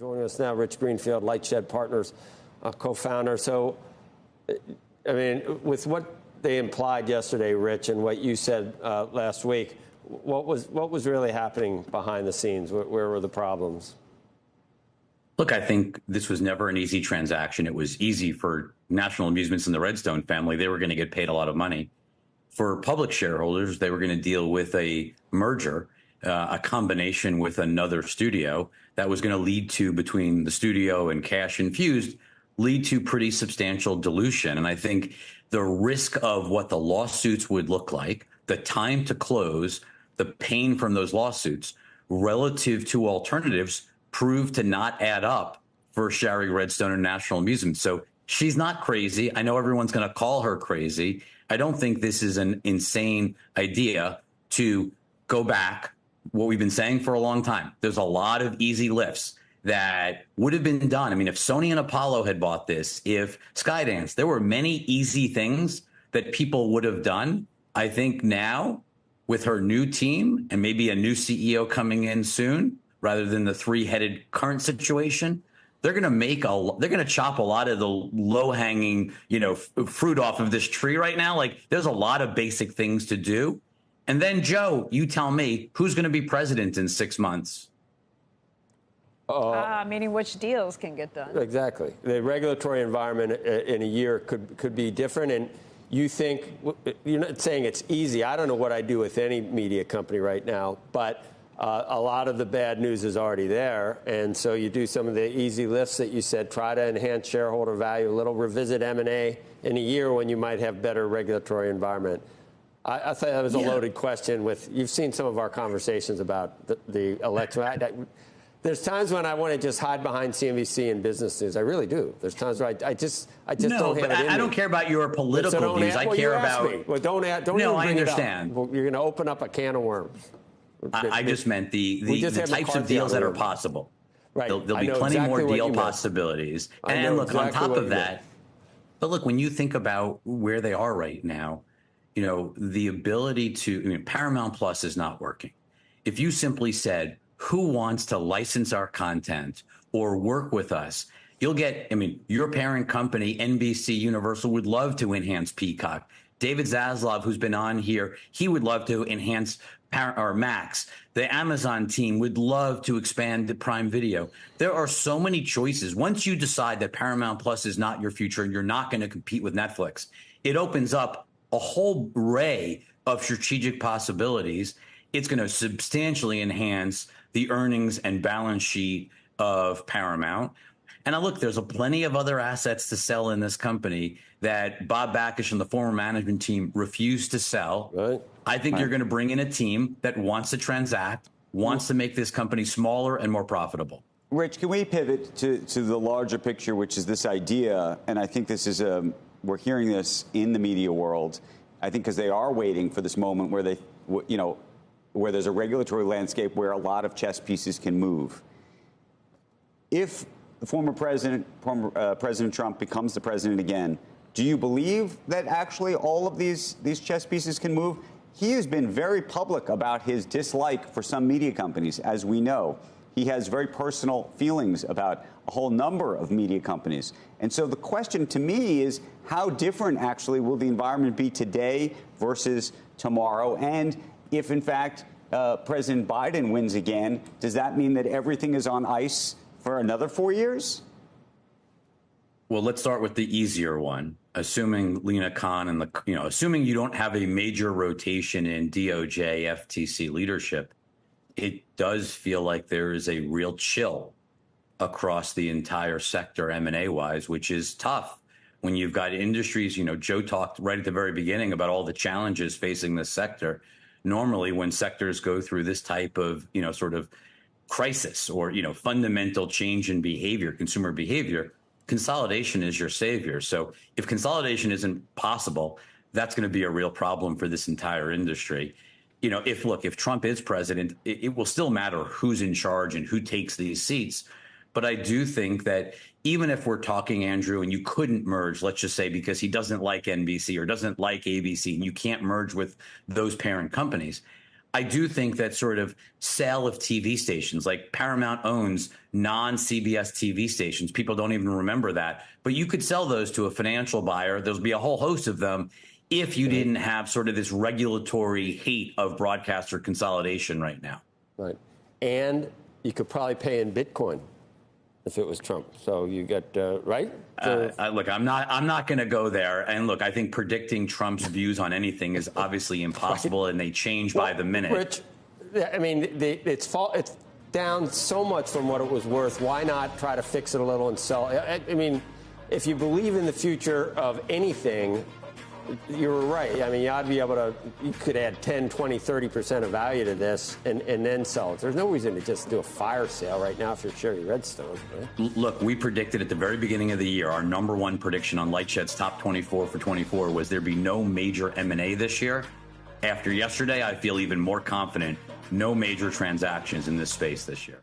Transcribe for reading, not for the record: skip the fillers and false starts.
Joining us now, Rich Greenfield, LightShed Partners co-founder. So, I mean, with what they implied yesterday, Rich, and what you said last week, what was really happening behind the scenes? Where were the problems? Look, I think this was never an easy transaction. It was easy for National Amusements and the Redstone family. They were going to get paid a lot of money. For public shareholders, they were going to deal with a merger, a combination with another studio that was going to lead to, between the studio and cash infused, lead to pretty substantial dilution. And I think the risk of what the lawsuits would look like, the time to close, the pain from those lawsuits relative to alternatives proved to not add up for Shari Redstone and National Amusements. So she's not crazy. I know everyone's going to call her crazy. I don't think this is an insane idea to go back, what we've been saying for a long time. There's a lot of easy lifts that would have been done. I mean, if Sony and Apollo had bought this, if Skydance, there were many easy things that people would have done. I think now, with her new team and maybe a new CEO coming in soon, rather than the three-headed current situation, they're going to chop a lot of the low-hanging, fruit off of this tree right now. Like, there's a lot of basic things to do. And then, Joe, you tell me, who's going to be president in 6 months? Meaning which deals can get done. Exactly. The regulatory environment in a year could be different. And you think, you're not saying it's easy. I don't know what I do with any media company right now, but a lot of the bad news is already there. And so you do some of the easy lifts that you said, try to enhance shareholder value a little, revisit M&A in a year when you might have better regulatory environment. I thought that was a loaded question. You've seen some of our conversations about the election. There's times when I want to just hide behind CNBC and business news. I really do. There's times where I just don't have it in me. I don't care about your political views. I care about. Well, don't even bring I understand. It up. Well, you're going to open up a can of worms. I just meant the types of deals that are possible. Right. There'll be plenty more deal possibilities. And look, on top of that, but look, when you think about where they are right now, the ability to, Paramount Plus is not working. If you simply said, who wants to license our content or work with us, you'll get, your parent company, NBC Universal, would love to enhance Peacock. David Zaslav, who's been on here, he would love to enhance Max. The Amazon team would love to expand the Prime Video. There are so many choices. Once you decide that Paramount Plus is not your future and you're not going to compete with Netflix, it opens up a whole array of strategic possibilities. It's going to substantially enhance the earnings and balance sheet of Paramount. And look, there's plenty of other assets to sell in this company that Bob Bakish and the former management team refused to sell. Right. I think you're going to bring in a team that wants to transact, wants to make this company smaller and more profitable. Rich, can we pivot to the larger picture, which is this idea? And I think this is we're hearing this in the media world, I think, because they are waiting for this moment where where there's a regulatory landscape where a lot of chess pieces can move. If the former President Trump becomes the president again, do you believe that actually all of these chess pieces can move? He has been very public about his dislike for some media companies, as we know. He has very personal feelings about a whole number of media companies. And so the question to me is, how different actually will the environment be today versus tomorrow? And if, in fact, President Biden wins again, does that mean that everything is on ice for another 4 years? Well, let's start with the easier one. Assuming Lena Khan and assuming you don't have a major rotation in DOJ, FTC leadership, it does feel like there is a real chill across the entire sector, M&A wise, which is tough when you've got industries. Joe talked right at the very beginning about all the challenges facing this sector. Normally, when sectors go through this type of, sort of crisis or, fundamental change in behavior, consumer behavior, consolidation is your savior. So if consolidation isn't possible, that's going to be a real problem for this entire industry. If Trump is president, it will still matter who's in charge and who takes these seats. But I do think that even if we're talking, Andrew, and you couldn't merge, let's just say because he doesn't like NBC or doesn't like ABC, and you can't merge with those parent companies, I do think that sort of sale of TV stations, like Paramount owns non-CBS TV stations. People don't even remember that. But you could sell those to a financial buyer. There'll be a whole host of them if you didn't have sort of this regulatory hate of broadcaster consolidation right now. Right. And you could probably pay in Bitcoin if it was Trump. So you get, right? Look, I'm not going to go there. And look, I think predicting Trump's views on anything is obviously impossible, and they change by the minute. Rich, I mean, it's down so much from what it was worth. Why not try to fix it a little and sell? I mean, if you believe in the future of anything, you're right. I mean, you ought to be able to, you could add 10, 20, 30% of value to this and then sell it. There's no reason to just do a fire sale right now if you're Shari Redstone. Right? Look, we predicted at the very beginning of the year, our number one prediction on LightShed's top 24 for 24 was there'd be no major M&A this year. After yesterday, I feel even more confident no major transactions in this space this year.